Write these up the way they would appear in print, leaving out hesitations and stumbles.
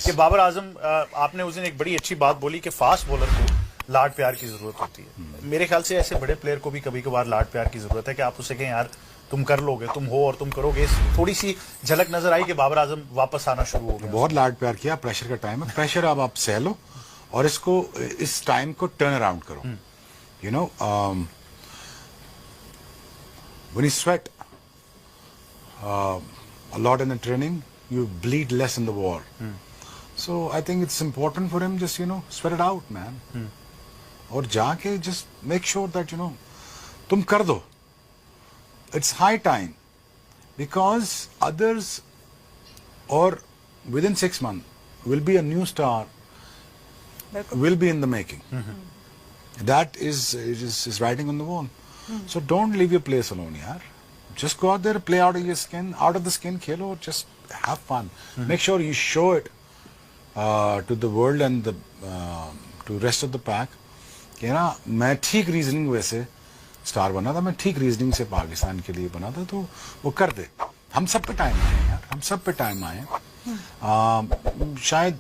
कि बाबर आजम, आपने उस दिन एक बड़ी अच्छी बात बोली कि फास्ट बॉलर को लाड प्यार की जरूरत होती है। मेरे ख्याल से ऐसे बड़े प्लेयर को भी कभी कभार लाड प्यार की जरूरत है कि आप उससे कहें यार तुम कर लोगे, तुम हो और तुम करोगे। थोड़ी सी झलक नजर आई कि बाबर आजम वापस आना शुरू हो गया। बहुत लाड प्यार किया। प्रेशर का टाइम है, प्रेशर अब आप सह लो और इसको, इस टाइम को टर्न अराउंड करो। You know, when you sweat a lot in the training, you bleed less in the war. So I think it's important for him, just sweat it out, man. और जाके just make sure that तुम कर दो. It's high time, because others, or within 6 months will be a new star, will be in the making. That is writing on the wall. So don't leave your place alone, yaar. Just go out there, play out of your skin, out of the skin, khelo, just have fun. Make sure you show it to the world and the to rest of the pack. कि ना मैं ठीक reasoning वैसे star बना था, मैं ठीक reasoning से पाकिस्तान के लिए बना था, तो वो कर दे। हम सब पे टाइम आए यार, हम सब पे टाइम आए। शायद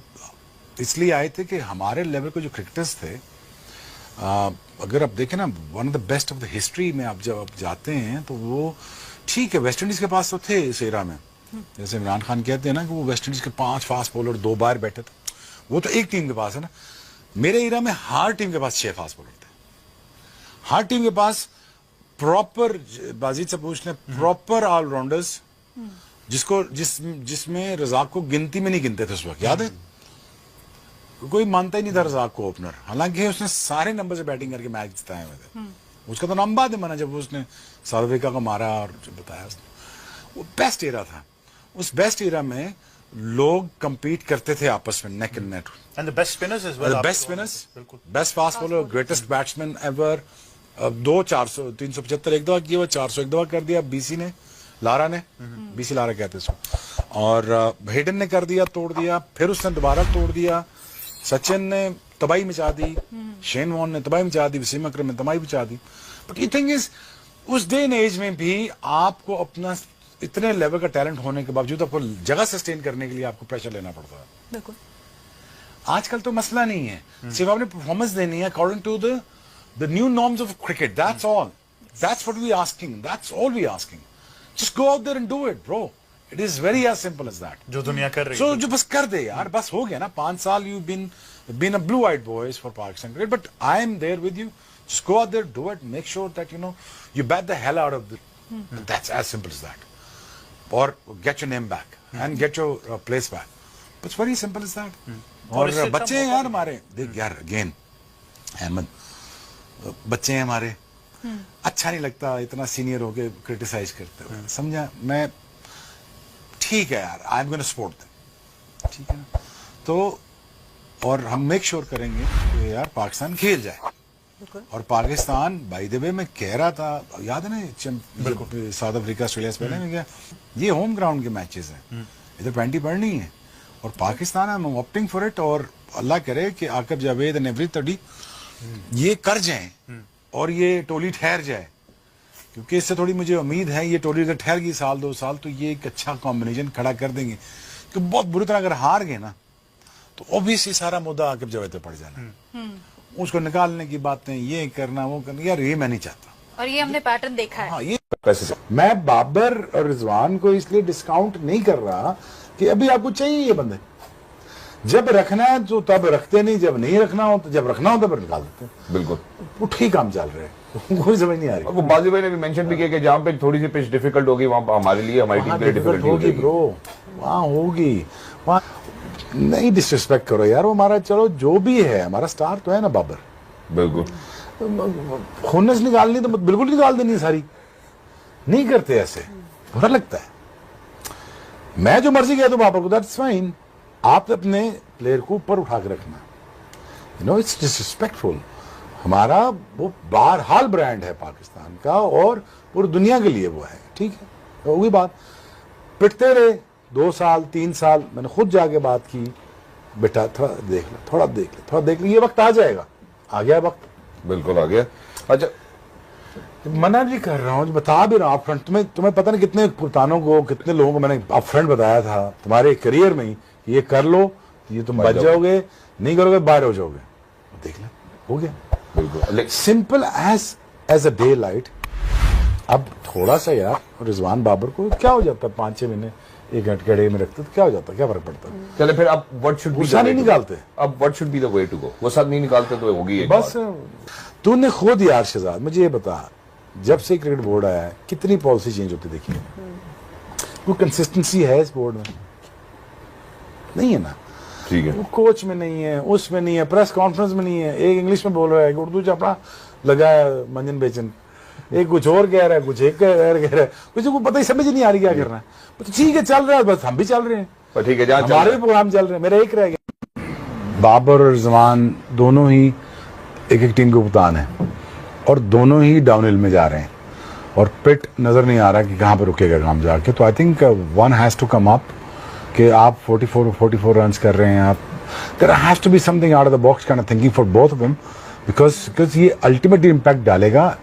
इसलिए आए थे कि हमारे लेवल के जो क्रिकेटर्स थे, अगर आप देखें ना, one of the best of the history में आप जब आप जाते हैं तो वो ठीक है, वेस्ट इंडीज के पास तो थे इस एरा में। जैसे इमरान खान कहते हैं ना कि वो वेस्ट इंडीज के 5 फास्ट बॉलर 2 बार बैठे थे, वो तो एक टीम के पास है ना। मेरे एरा में हर टीम के पास 6 फास्ट बॉलर थे, हर टीम के पास प्रॉपर, बाजीद से पूछ लें, प्रॉपर ऑलराउंडर्स, जिसमें रजाक को गिनती में नहीं गिनते थे उस वक्त, याद है? कोई मानता ही नहीं था रजाक को ओपनर, हालांकि उसने सारे नंबर से बैटिंग करके मैच जिताए हुए थे। उसका तो नाम बाद में माना जब उसने साउथ अफ्रीका को मारा और बताया उसने। वो बेस्ट एरा था। उस बेस्ट एरा में लोग compete करते थे आपस में, neck and neck. And the best spinners as well. The best spinners, best fast bowler, greatest batsman ever. 400, 375 एक दफा किया हुआ, 400 एक दफा कर दिया बीसी ने, लारा ने, बीसी लारा कहते हैं उसको, और हेडन ने कर दिया, तोड़ दिया, फिर उसने दोबारा तोड़ दिया, सचिन ने तबाही मचा दी, शेन वॉर्न ने तबाही मचा दी, वसीम अकरम ने तबाही मचा दी। बट ये थिंग इज, उस डे एंड एज में भी आपको अपना इतने लेवल का टैलेंट होने के बावजूद आपको जगह सस्टेन करने के लिए आपको प्रेशर लेना पड़ता है। बिल्कुल। आजकल तो मसला नहीं है, सिर्फ आपने परफॉर्मेंस देनी है according to the new norms of cricket. That's all, that's what we asking, that's all we asking. Just go out there and do it bro, it is very as simple as that. जो दुनिया कर रही है, सो जो बस कर दे यार, बस हो गया ना। 5 साल you been a blue-eyed boys for Pakistan cricket, but I am there with you. Just go out there, do it, make sure that you bat the hell out of the. That's as simple as that. Or get your name back and get your place back. But it's very simple as that. और बच्चे हैं यार हमारे, देख यार again Ahmad, बच्चे हैं हमारे, अच्छा नहीं लगता इतना सीनियर होके क्रिटिसाइज करते हुए, समझा? मैं ठीक है यार, I am gonna support them, ठीक है ना? तो और हम मेक श्योर करेंगे कि यार पाकिस्तान खेल जाए। और पाकिस्तान, बाय द वे मैं कह रहा था, याद है ना साउथ अफ्रीका ऑस्ट्रेलिया से पहले में गया, ये होम ग्राउंड के मैचेस हैं, इधर 20 पढ़नी है, और Pakistan I am opting for it. और अल्लाह करे कि आकिब जावेद एंड एवरीबॉडी ये कर जाए और ये टोली ठहर जाए, क्योंकि इससे थोड़ी मुझे उम्मीद है, ये टोली अगर ठहर गई 1-2 साल तो ये एक अच्छा कॉम्बिनेशन खड़ा कर देंगे। तो बहुत बुरी तरह अगर हार गए ना तो ऑब्वियसली सारा मुद्दा आकिब जावेद पे पड़ जाना, उसको निकालने की बातें, ये करना वो करना, यार ये मैं नहीं चाहता। और ये हमने पैटर्न देखा है। हाँ, ये मैं बाबर और रिजवान को इसलिए डिस्काउंट नहीं कर रहा कि अभी आपको चाहिए ये बंदे, जब रखना है तो तब रखते नहीं, जब नहीं रखना हो तो जब रखना हो तब निकाल देते। बिल्कुल, वो ठीक काम चल रहे हैं, कोई समझ नहीं आ रही। बाजी भाई ने भी मेंशन भी किया कि जहाँ पे थोड़ी सी पिच डिफिकल्ट होगी वहाँ हमारे लिए, हमारी टीम के लिए डिफिकल्ट होगी ब्रो, वहाँ होगी, वहाँ नहीं डिसरिस्पेक्ट करो यार, वो हमारा, चलो जो भी है हमारा स्टार तो है ना बाबर। बिल्कुल, खुन्नस निकालनी तो बिल्कुल निकाल देनी सारी, नहीं करते ऐसे, बुरा लगता है। मैं जो मर्जी कह दूं बाबर को, दैट्स फाइन, आप अपने प्लेयर को ऊपर उठा के रखना, इट्स डिसरिस्पेक्टफुल। हमारा वो बहरहाल ब्रांड है पाकिस्तान का और पूरी दुनिया के लिए वो है, ठीक है, तो वही बात। पिटते रहे 2 साल 3 साल, मैंने खुद जाके बात की, बेटा थोड़ा देख ले, थोड़ा देख ले, थोड़ा देख ले, ये वक्त आ जाएगा, आ गया वक्त, बिल्कुल आ गया। अच्छा, मना भी कर रहा हूँ, बता भी रहा हूँ अपफ्रंट, तुम्हें पता नहीं कितने पुरतानों को, कितने लोगों को मैंने अपफ्रंट बताया था तुम्हारे करियर में ही, ये कर लो, ये तुम बच बच जाओगे, नहीं करोगे बाहर हो जाओगे। देख ले, हो गया, बिल्कुल simple as a daylight. अब थोड़ा सा यार रिजवान बाबर को क्या हो जाता है, 5-6 महीने 1 घंटे में रखते तो क्या हो जाता है, क्या फर्क पड़ता है? चले फिर अब व्हाट शुड बी गुस्सा नहीं निकालते। अब what should be the way to go? वो सब नहीं निकालते तो होगी एक बस बार। तूने खुद यार शहजाद मुझे ये बता, जब से क्रिकेट बोर्ड आया है कितनी पॉलिसी चेंज होती देखी है? वो कंसिस्टेंसी है इस बोर्ड में? नहीं है ना। ठीक है, वो कोच में नहीं है, उसमें नहीं है, प्रेस कॉन्फ्रेंस में नहीं है। एक इंग्लिश में बोल रहा है, एक उर्दू चपड़ा लगा है मंजन बेचन, एक कुछ और कह रहा है, कुछ एक कह रहा है, कुछ को पता ही समझ नहीं आ रही क्या करना है। तो ठीक है चल रहा है, बस हम भी चल रहे हैं, पर ठीक है जहाँ हमारे भी प्रोग्राम चल रहे हैं। मेरा एक रह गया, बाबर और रिजवान दोनों ही एक एक टीम के कप्तान है और दोनों ही डाउनहिल में जा रहे हैं और पिट नजर नहीं आ रहा कि कहाँ पे रुकेगा काम जाके। तो I think one has to come up कि आप 44 रन्स कर रहे हैं, आप there has to be something out of the box kind of thinking for both of them, because ये अल्टीमेटली इम्पैक्ट डालेगा।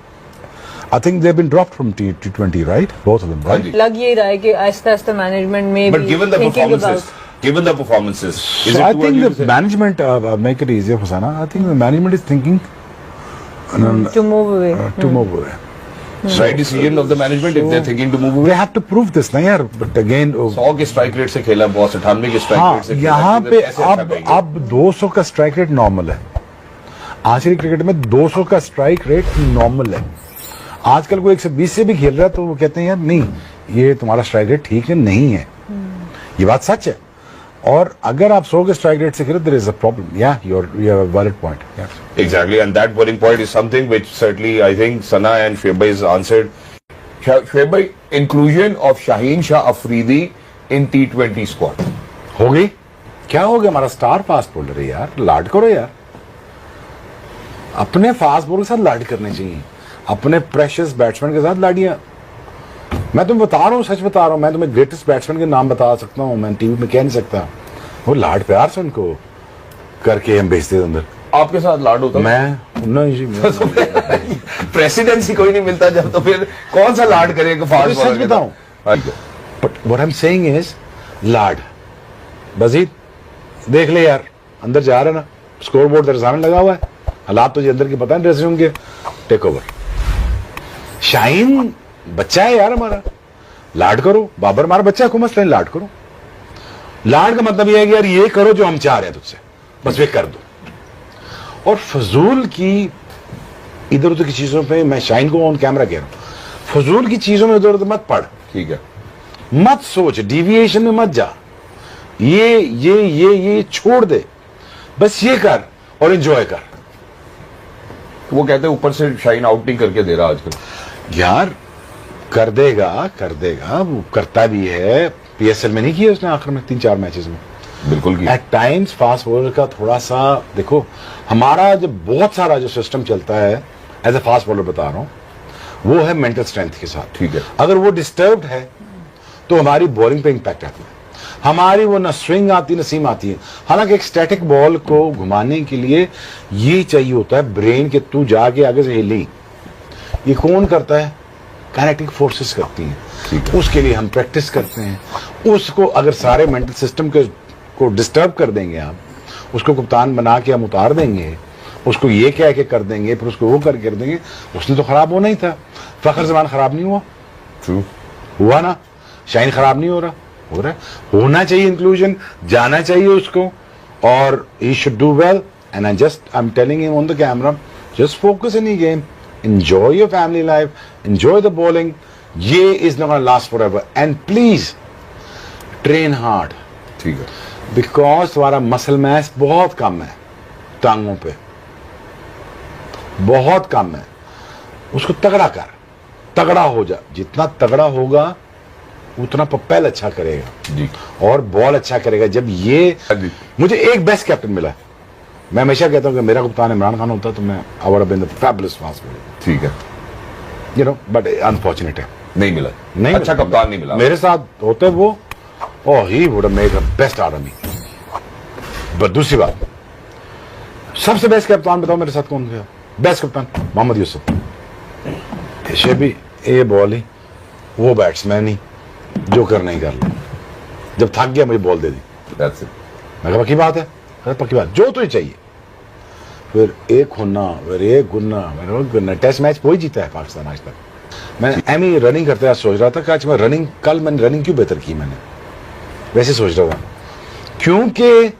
I think they've been dropped from T20, right? Both of them, right? लग यही रहा है कि आहिस्ता-आहिस्ता management में But given the performances, is So it I too think early the to say? management, make it easier for Sana. I think the management is thinking to move away. to move away. Right decision of the management if they're thinking to move away. They have to prove this, ना यार. But again, 100 के strike rate से खेला boss, 98 के strike हाँ, rate से खेला, यहाँ तो पे कैसे अच्छा करेंगे? अब 200 का स्ट्राइक रेट नॉर्मल है। आखिरी क्रिकेट में 200 का स्ट्राइक रेट नॉर्मल है। आजकल कोई 120 से भी खेल रहा है तो वो कहते हैं यार नहीं, ये तुम्हारा स्ट्राइक रेट ठीक है नहीं है। ये बात सच है। और अगर आप 100 के स्ट्राइक रेट से खेलो देयर इज अ प्रॉब्लम। या you have a valid point. Exactly, and that worrying point is something which certainly I think Sana and Shoaib has answered. Shoaib, inclusion of Shaheen Shah Afridi in T20 squad. हो गई? क्या हो गया? हमारा star fast bowler है यार, लाड करो यार। अपने फास्ट बॉलर के साथ लाड करने चाहिए, अपने प्रेशियस बैट्समैन के साथ लाडियां। मैं तुम्हें बता रहा हूँ, सच बता रहा हूँ, मैं तुम्हें ग्रेटेस्ट बैट्समैन के नाम बता सकता हूँ, मैं टीवी में कह नहीं सकता। वो लाड प्यार से उनको करके हम भेजते थे अंदर। आपके साथ लाड होता है? मैं प्रेसिडेंसी कोई नहीं मिलता जब, तो फिर कौन सा लाड करेगा फास्ट सच बताऊं, but what I am saying is लाड। बजीद देख ले यार, अंदर जा रहा है ना, स्कोर बोर्ड तेरे सामने लगा हुआ है, हालात तुझे अंदर के पता है ड्रेसिंग रूम के। Take over. शाहीन बच्चा है यार हमारा, लाड करो। बाबर हमारा बच्चा है, मसला नहीं, लाड करो। लाड का मतलब यह है कि यार ये करो जो हम चाह रहे हैं तुझसे, बस वे कर दो। और फजूल की इधर उधर की चीजों पे, मैं शाहीन को ऑन कैमरा कह रहा हूं, फजूल की चीजों में इधर उधर मत पढ़, ठीक है? मत सोच, डिविएशन में मत जा, ये छोड़ दे, बस ये कर और एंजॉय कर। वो कहते हैं ऊपर से शाहीन आउट नहीं करके दे रहा आजकल। यार कर देगा, वो करता भी है। पीएसएल में नहीं किया उसने आखिर में 3-4 मैचेस में, बिल्कुल की। एट टाइम्स फास्ट बॉलर का थोड़ा सा देखो, हमारा जो बहुत सारा जो सिस्टम चलता है एज ए फास्ट बॉलर बता रहा हूं, वो है मेंटल स्ट्रेंथ के साथ। ठीक है। अगर वो डिस्टर्ब्ड है तो हमारी बॉलिंग पे इंपैक्ट आता है, हमारी वो ना स्विंग आती है ना सीम आती है। हालांकि एक स्टैटिक बॉल को घुमाने के लिए ये चाहिए होता है ब्रेन के तू जाके आगे से हिली। ये कौन करता है? काइनेटिक फोर्सेस करती हैं। उसके लिए हम प्रैक्टिस करते हैं। उसको अगर सारे मेंटल सिस्टम को डिस्टर्ब कर देंगे आप, उसको कप्तान बना के हम उतार देंगे, उसको ये कह के कर देंगे, फिर उसको वो कर देंगे, उसने तो खराब होना ही था। फखर जमान खराब नहीं हुआ? ट्रू हुआ ना? शाहीन खराब नहीं हो रहा? हो रहा है। होना चाहिए इंक्लूजन, जाना चाहिए उसको, और he should do well. And I am telling him on the camera, just focus in your game, enjoy your family life, enjoy the bowling. ये is not gonna last forever, and please train hard, ठीक है? because तुम्हारा muscle mass बहुत कम है टांगों पे, बहुत कम है। उसको तगड़ा कर, तगड़ा हो जा। जितना तगड़ा होगा उतना पप्पल अच्छा करेगा जी, और बॉल अच्छा करेगा। जब ये मुझे एक बेस्ट कैप्टन मिला, मैं हमेशा कहता हूं कि मेरा कप्तान इमरान खान होता तो मैं I would have been the fabulous fast bowler, ठीक है? यू नो, बट अनफॉर्चुनेट है, नहीं मिला, नहीं अच्छा मिला। कप्तान नहीं मिला मेरे साथ होते वो, और he would have made the best out of me. But दूसरी बात, सबसे बेस्ट कप्तान बताओ मेरे साथ कौन गया? बेस्ट कप्तान मोहम्मद यूसुफ। ऐसे भी ये बॉल ही, वो बैट्समैन ही जो करना ही कर ले। जब थक गया मुझे ball they the. That's it. मैं कहा पक्की बात है, पक्की बात, जो तुझे चाहिए। फिर एक होना, फिर एक गुन्ना, टेस्ट मैच वही जीता है पाकिस्तान आज तक। मैं एमी रनिंग करते आज सोच रहा था कि आज मैं मैंने रनिंग क्यों बेहतर की, मैंने वैसे सोच रहा था क्योंकि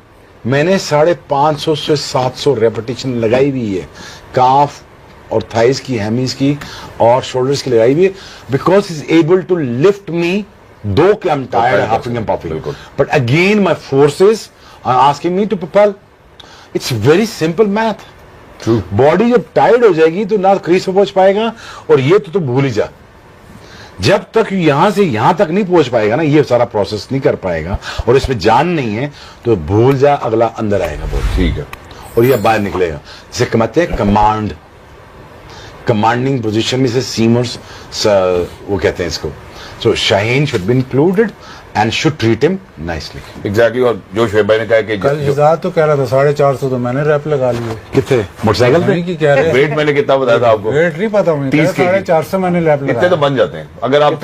मैंने 550 से 700 रेपिटेशन लगाई हुई है, काफ और थाइस की, हैमीज की और शोल्डर्स की लगाई हुई है, because is able to lift me though कि I am tired, huffing and puffing, but again my forces are asking me to propel. It's very simple math. True. Body जब टायर्ड हो जाएगी तो ना क्रीज पे पहुंच पाएगा, और ये तो भूल ही जा, जब तक यहां से यहां तक नहीं पहुंच पाएगा ना, ये सारा प्रोसेस नहीं कर पाएगा और इसमें जान नहीं है, तो भूल जा, अगला अंदर आएगा बहुत, ठीक है, और ये बाहर निकलेगा। जिसे कहते हैं कमांड, कमांडिंग पोजीशन में से सीमर्स वो कहते हैं इसको। So Shaheen should be included and should treat him nicely. Exactly. और जो शोएब भाई ने कहा कि कल हिजाज तो कह रहा था 450, तो मैंने रैप लगा लिए। कितने मोटरसाइकिल पे? नहीं की कह रहे वेट मैंने कितना बताया था आपको? वेट नहीं पता मुझे, 30 450 मैंने रैप इतने लगाया। तो बन जाते हैं अगर आप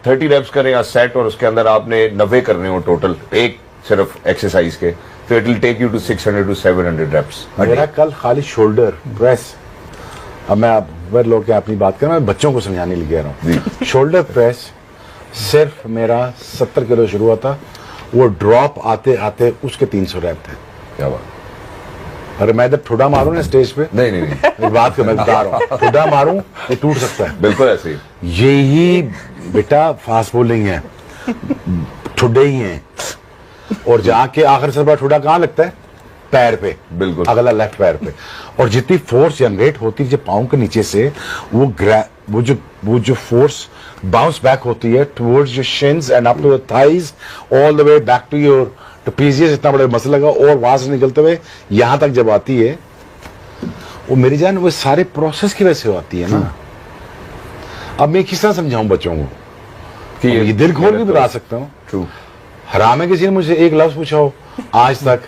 30 रेप्स करें या सेट, और उसके अंदर आपने 90 करने हो टोटल एक सिर्फ एक्सरसाइज के, तो it will take you to 600 to 700 reps. मेरा कल खाली शोल्डर प्रेस, अब मैं वर लोग के अपनी बात कर रहा हूं, मैं बच्चों को समझाने लिए कह रहा हूँ। शोल्डर प्रेस सिर्फ मेरा 70 किलो शुरू हुआ था, वो ड्रॉप आते आते उसके 300 रैप थे। क्या बात। अरे मैं जब ठुडा मारूं ना स्टेज पे, नहीं एक बात को मैं बता रहा हूँ, ठुडा मारूं ये टूट सकता है, बिल्कुल ऐसे ही। यही बेटा फास्ट बॉलिंग है, ठुडे ही हैं, और जाके आखिर से बड़ा ठुडा कहाँ लगता है? पैर पे, बिल्कुल अगला लेफ्ट पैर पे। और जितनी फोर्स जनरेट होती है जो पाँव के नीचे से, वो जो फोर्स बाउंस बैक होती है towards your shins and up to the thighs, all the way back to your trapezius, इतना बड़ा मसल लगा, और वहां से निकलते हुए यहां तक जब आती है, वो मेरी जान वो सारे प्रोसेस की वजह से आती है ना। अब मैं किस तरह समझाऊं बच्चों को कि ये दिल खोल के बता सकता हूँ। ट्रू। हराम है किसी ने मुझे एक लफ्ज पूछा हो आज तक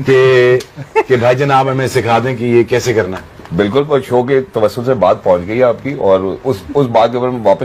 कि भाई जनाब हमें सिखा दें कि ये कैसे करना है? बिल्कुल, पर शो के तवज्जुह से बात पहुंच गई है आपकी, और उस बात के ऊपर मैं वापस